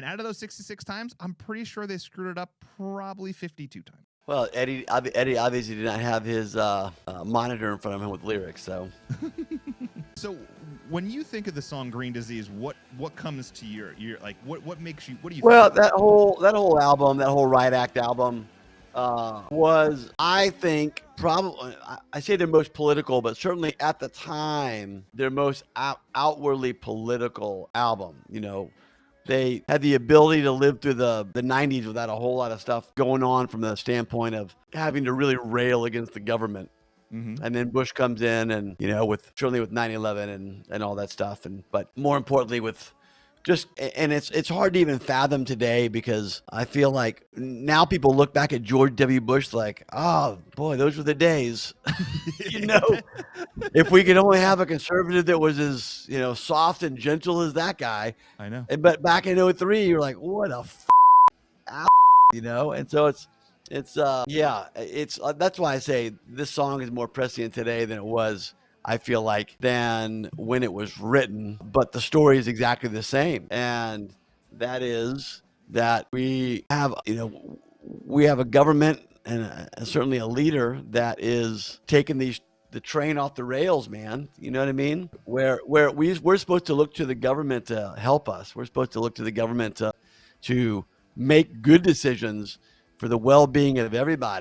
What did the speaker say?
And out of those 66 times, I'm pretty sure they screwed it up probably 52 times. Well, Eddie obviously did not have his monitor in front of him with lyrics, so. So when you think of the song Green Disease, what comes to your like what makes you, what do you Well, think? that whole album, that whole Riot Act album, was, I think, probably, I say their most political, but certainly at the time, their most outwardly political album. You know, they had the ability to live through the 90s without a whole lot of stuff going on from the standpoint of having to really rail against the government. Mm-hmm. And then Bush comes in, and, you know, certainly with 9/11 and all that stuff. But more importantly with it's hard to even fathom today, because I feel like now people look back at George W. Bush like, oh boy, those were the days. You know, if we could only have a conservative that was as, you know, soft and gentle as that guy. I know. But back in 03, you're like, what a you know? And so it's that's why I say this song is more prescient today than it was, I feel like, than when it was written, but the story is exactly the same. And that is that we have a government and certainly a leader that is taking the train off the rails, man. You know what I mean? Where we're supposed to look to the government to help us. We're supposed to look to the government to make good decisions for the well-being of everybody.